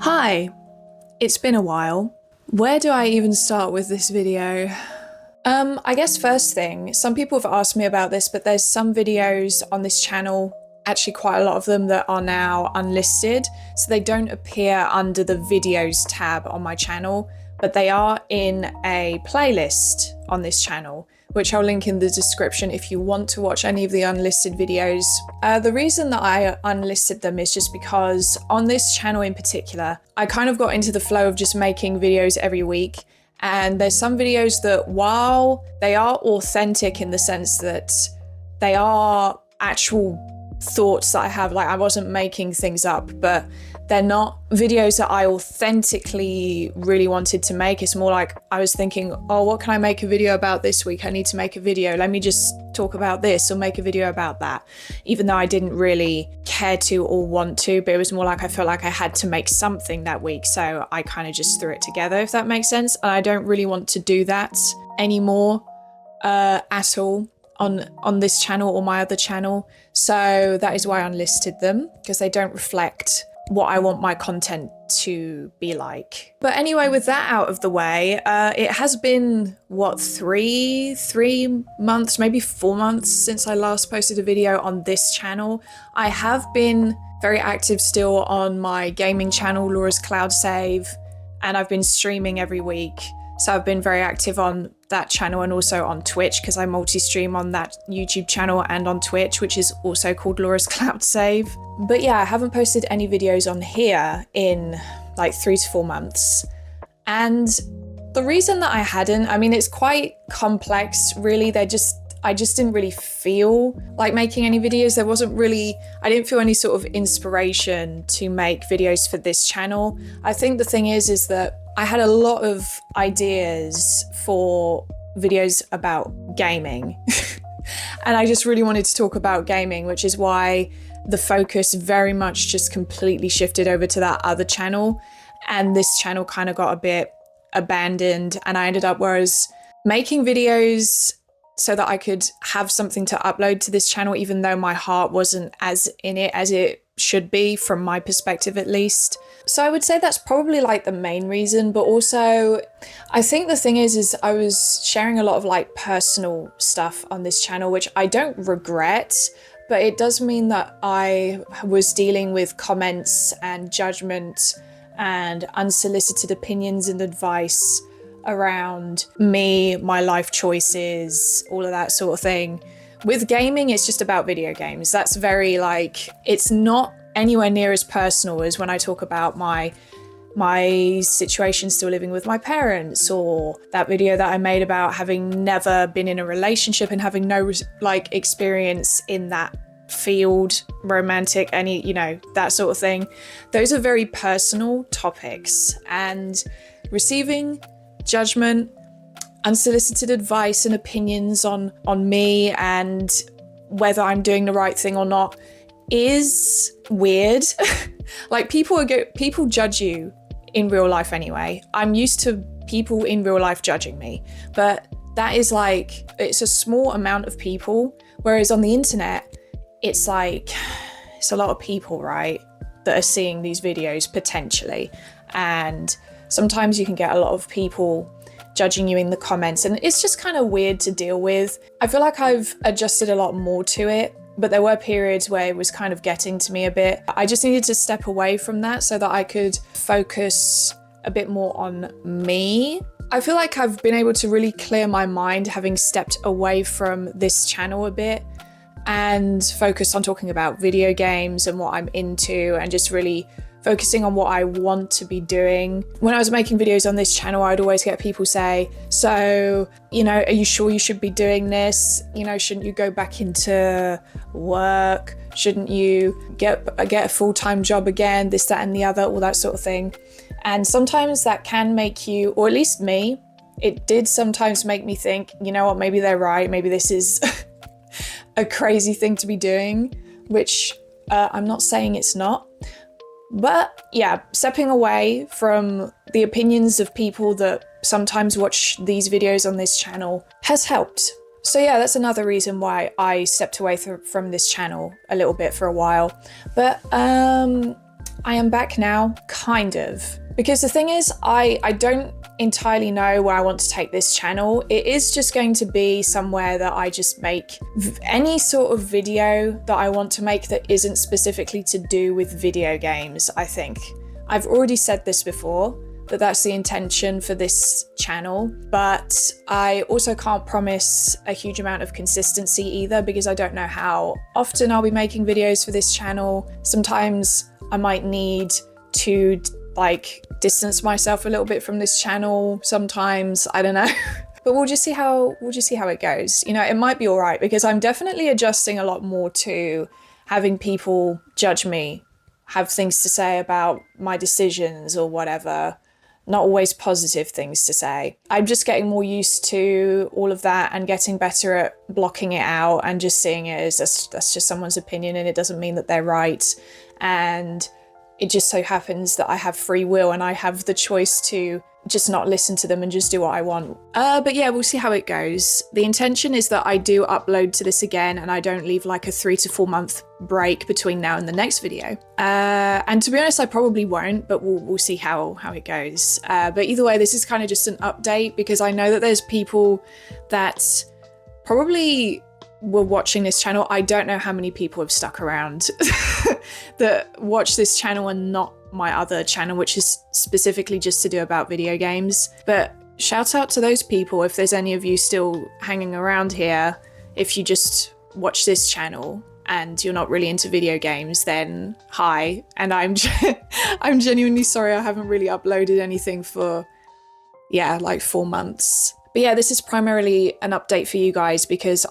Hi, it's been a while. Where do I even start with this video? I guess first thing, some people have asked me about this, but there's some videos on this channel, actually quite a lot of them, that are now unlisted. So they don't appear under the videos tab on my channel, but they are in a playlist on this channel, which I'll link in the description if you want to watch any of the unlisted videos. The reason that I unlisted them is just because on this channel in particular, I kind of got into the flow of just making videos every week. And there's some videos that, while they are authentic in the sense that they are actual thoughts that I have, like I wasn't making things up, but they're not videos that I authentically really wanted to make. It's more like I was thinking, oh, what can I make a video about this week? I need to make a video. Let me just talk about this or make a video about that. Even though I didn't really care to or want to, but it was more like I felt like I had to make something that week. So I kind of just threw it together, if that makes sense. And I don't really want to do that anymore at all on this channel or my other channel. So that is why I unlisted them, because they don't reflect what I want my content to be like. But anyway, with that out of the way, it has been, what, three months, maybe 4 months since I last posted a video on this channel. I have been very active still on my gaming channel, Laura's Cloud Save, and I've been streaming every week. So I've been very active on that channel and also on Twitch, because I multi-stream on that YouTube channel and on Twitch, which is also called Laura's Cloud Save. But yeah, I haven't posted any videos on here in like 3 to 4 months. And the reason that I hadn't, I mean, it's quite complex, really. I just didn't really feel like making any videos. There wasn't really, I didn't feel any sort of inspiration to make videos for this channel. I think the thing is that I had a lot of ideas for videos about gaming. And I just really wanted to talk about gaming, which is why the focus very much just completely shifted over to that other channel. And this channel kind of got a bit abandoned, and I ended up making videos so that I could have something to upload to this channel, even though my heart wasn't as in it as it should be, from my perspective at least. So I would say that's probably like the main reason, but also I think the thing is I was sharing a lot of like personal stuff on this channel, which I don't regret, but it does mean that I was dealing with comments and judgment and unsolicited opinions and advice around me, my life choices, all of that sort of thing. With gaming, it's just about video games. That's very like, it's not anywhere near as personal as when I talk about my situation still living with my parents, or that video that I made about having never been in a relationship and having no like experience in that field, romantic, any, you know, that sort of thing. Those are very personal topics, and receiving judgment, unsolicited advice and opinions on me and whether I'm doing the right thing or not is weird. Like people judge you in real life anyway. I'm used to people in real life judging me, but that is like, it's a small amount of people, whereas on the internet it's like, it's a lot of people, right, that are seeing these videos potentially, and sometimes you can get a lot of people judging you in the comments, and it's just kind of weird to deal with. I feel like I've adjusted a lot more to it, but there were periods where it was kind of getting to me a bit. I just needed to step away from that so that I could focus a bit more on me. I feel like I've been able to really clear my mind having stepped away from this channel a bit and focus on talking about video games and what I'm into, and just really focusing on what I want to be doing. When I was making videos on this channel, I'd always get people say, so, you know, are you sure you should be doing this? You know, shouldn't you go back into work? Shouldn't you get a full-time job again? This, that, and the other, all that sort of thing. And sometimes that can make you, or at least me, it did sometimes make me think, you know what, maybe they're right. Maybe this is a crazy thing to be doing, which I'm not saying it's not. But yeah, stepping away from the opinions of people that sometimes watch these videos on this channel has helped. So yeah, that's another reason why I stepped away from this channel a little bit for a while. But I am back now, kind of. Because the thing is, I don't entirely know where I want to take this channel. It is just going to be somewhere that I just make any sort of video that I want to make that isn't specifically to do with video games, I think. I've already said this before, that that's the intention for this channel, but I also can't promise a huge amount of consistency either, because I don't know how often I'll be making videos for this channel. Sometimes I might need to like distance myself a little bit from this channel. Sometimes, I don't know. But we'll just see how it goes. You know, it might be all right, because I'm definitely adjusting a lot more to having people judge me, have things to say about my decisions or whatever. Not always positive things to say. I'm just getting more used to all of that and getting better at blocking it out and just seeing it as that's just someone's opinion and it doesn't mean that they're right. And it just so happens that I have free will and I have the choice to just not listen to them and just do what I want. But yeah, we'll see how it goes. The intention is that I do upload to this again and I don't leave like a 3 to 4 month break between now and the next video. And to be honest, I probably won't, but we'll see how it goes. But either way, this is kind of just an update, because I know that there's people that probably were watching this channel. I don't know how many people have stuck around that watch this channel and not my other channel, which is specifically just to do about video games. But shout out to those people if there's any of you still hanging around here. If you just watch this channel and you're not really into video games, then hi. And I'm genuinely sorry I haven't really uploaded anything for, yeah, like 4 months. But yeah, this is primarily an update for you guys, because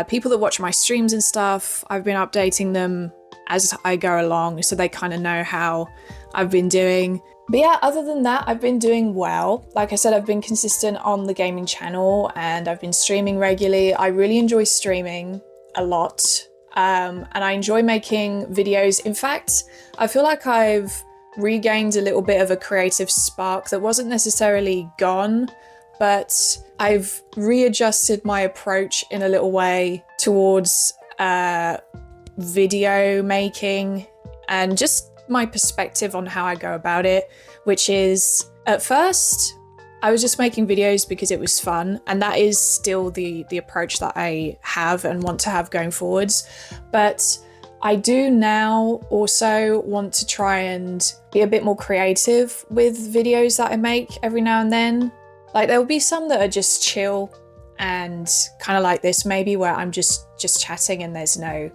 people that watch my streams and stuff, I've been updating them as I go along, so they kind of know how I've been doing. But yeah, other than that, I've been doing well. Like I said, I've been consistent on the gaming channel and I've been streaming regularly. I really enjoy streaming a lot, and I enjoy making videos. In fact, I feel like I've regained a little bit of a creative spark that wasn't necessarily gone, but I've readjusted my approach in a little way towards video making and just my perspective on how I go about it, which is, at first, I was just making videos because it was fun, and that is still the approach that I have and want to have going forwards. But I do now also want to try and be a bit more creative with videos that I make every now and then. Like, there'll be some that are just chill and kind of like this maybe, where I'm just chatting and there's no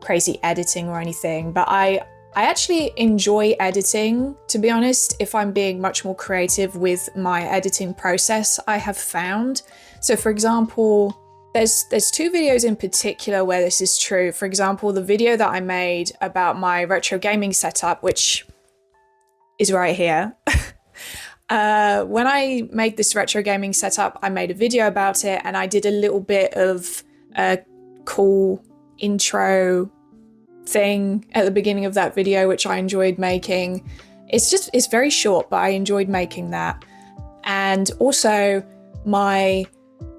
crazy editing or anything. But I actually enjoy editing, to be honest, if I'm being much more creative with my editing process, I have found. So for example, there's 2 videos in particular where this is true. For example, the video that I made about my retro gaming setup, which is right here. When I made this retro gaming setup, I made a video about it and I did a little bit of a cool intro thing at the beginning of that video, which I enjoyed making. It's very short, but I enjoyed making that. And also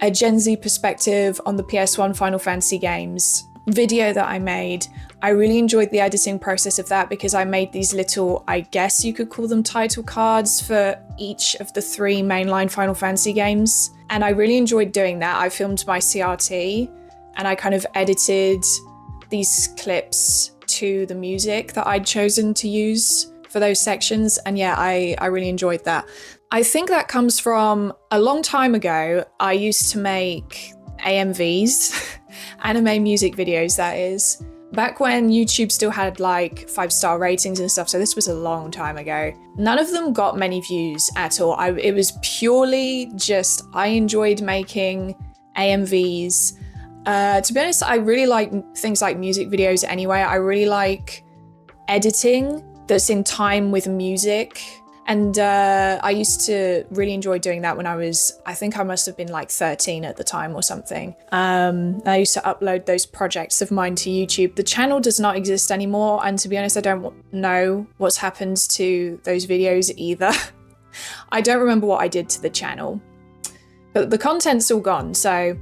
a Gen Z perspective on the PS1 Final Fantasy games video that I made. I really enjoyed the editing process of that, because I made these little, I guess you could call them title cards for each of the 3 mainline Final Fantasy games. And I really enjoyed doing that. I filmed my CRT and I kind of edited these clips to the music that I'd chosen to use for those sections. And yeah, I really enjoyed that. I think that comes from a long time ago. I used to make AMVs, anime music videos, that is, back when YouTube still had like 5-star ratings and stuff. So this was a long time ago. None of them got many views at all. It was purely just, I enjoyed making AMVs. To be honest, I really like things like music videos anyway. I really like editing that's in time with music. And I used to really enjoy doing that when I think I must have been like 13 at the time or something. I used to upload those projects of mine to YouTube. The channel does not exist anymore. And to be honest, I don't know what's happened to those videos either. I don't remember what I did to the channel, but the content's all gone. So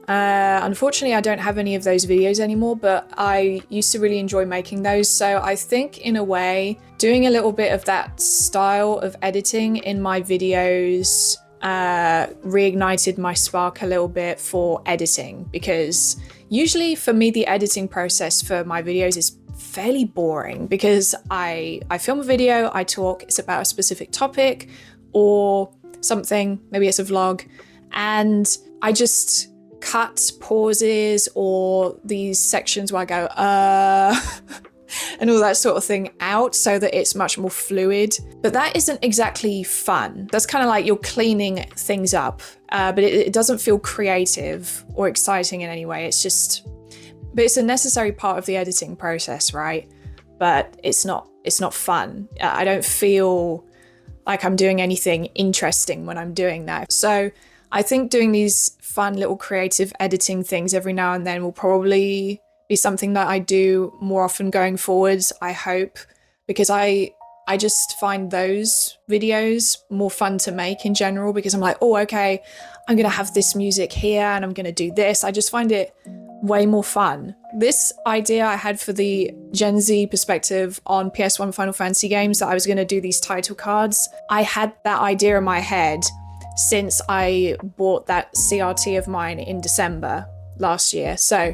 Unfortunately, I don't have any of those videos anymore, but I used to really enjoy making those. So I think in a way, doing a little bit of that style of editing in my videos reignited my spark a little bit for editing, because usually for me, the editing process for my videos is fairly boring because I film a video, I talk, it's about a specific topic or something, maybe it's a vlog, and I just cut pauses or these sections where I go, and all that sort of thing out so that it's much more fluid. But that isn't exactly fun. That's kind of like you're cleaning things up, but it doesn't feel creative or exciting in any way. But it's a necessary part of the editing process, right? But it's not fun. I don't feel like I'm doing anything interesting when I'm doing that. So I think doing these fun little creative editing things every now and then will probably be something that I do more often going forwards, I hope, because I just find those videos more fun to make in general, because I'm like, oh, okay, I'm gonna have this music here and I'm gonna do this. I just find it way more fun. This idea I had for the Gen Z perspective on PS1 Final Fantasy games, that I was gonna do these title cards, I had that idea in my head since I bought that CRT of mine in December last year. So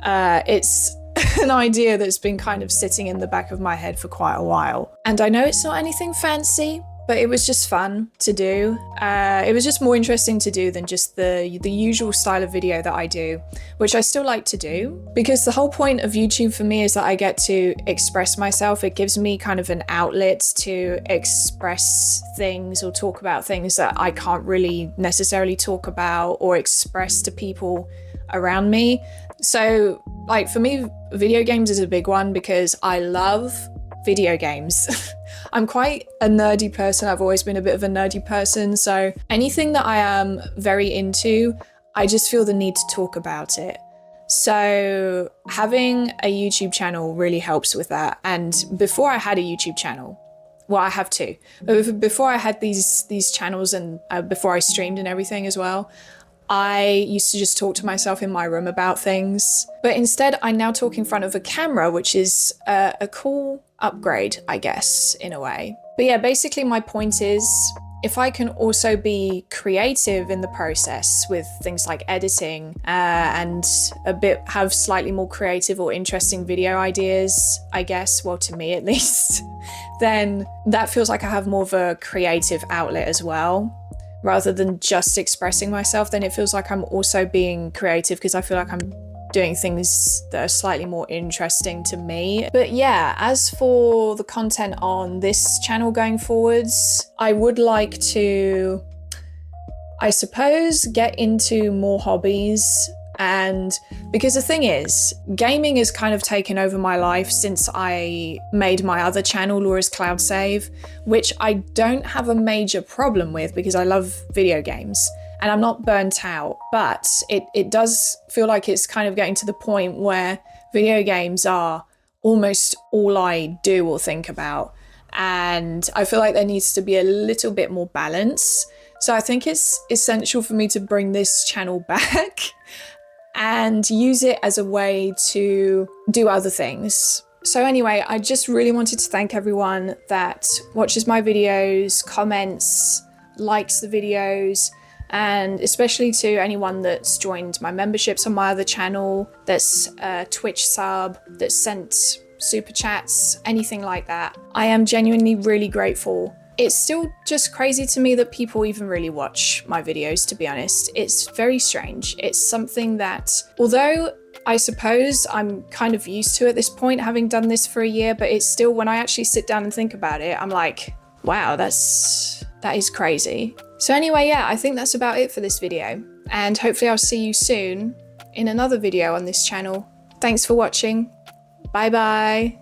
it's an idea that's been kind of sitting in the back of my head for quite a while. And I know it's not anything fancy, but it was just fun to do. It was just more interesting to do than just the usual style of video that I do, which I still like to do, because the whole point of YouTube for me is that I get to express myself. It gives me kind of an outlet to express things or talk about things that I can't really necessarily talk about or express to people around me. So like for me, video games is a big one because I love video games. I'm quite a nerdy person. I've always been a bit of a nerdy person. So anything that I am very into, I just feel the need to talk about it. So having a YouTube channel really helps with that. And before I had a YouTube channel, well, I have two, but before I had these channels and before I streamed and everything as well, I used to just talk to myself in my room about things. But instead, I now talk in front of a camera, which is a cool upgrade, I guess, in a way. But yeah, basically my point is, if I can also be creative in the process with things like editing and have slightly more creative or interesting video ideas, I guess, well, to me at least, then that feels like I have more of a creative outlet as well. Rather than just expressing myself, then it feels like I'm also being creative because I feel like I'm doing things that are slightly more interesting to me. But yeah, as for the content on this channel going forwards, I would like to, I suppose, get into more hobbies. And because the thing is, gaming has kind of taken over my life since I made my other channel, Laura's Cloud Save, which I don't have a major problem with because I love video games and I'm not burnt out. But it does feel like it's kind of getting to the point where video games are almost all I do or think about. And I feel like there needs to be a little bit more balance. So I think it's essential for me to bring this channel back and use it as a way to do other things. So anyway, I just really wanted to thank everyone that watches my videos, comments, likes the videos, and especially to anyone that's joined my memberships on my other channel, that's a Twitch sub, that's sent super chats, anything like that. I am genuinely really grateful. It's still just crazy to me that people even really watch my videos, to be honest. It's very strange. It's something that, although I suppose I'm kind of used to at this point, having done this for a year, but it's still, when I actually sit down and think about it, I'm like, wow, that is crazy. So anyway, yeah, I think that's about it for this video. And hopefully I'll see you soon in another video on this channel. Thanks for watching. Bye bye.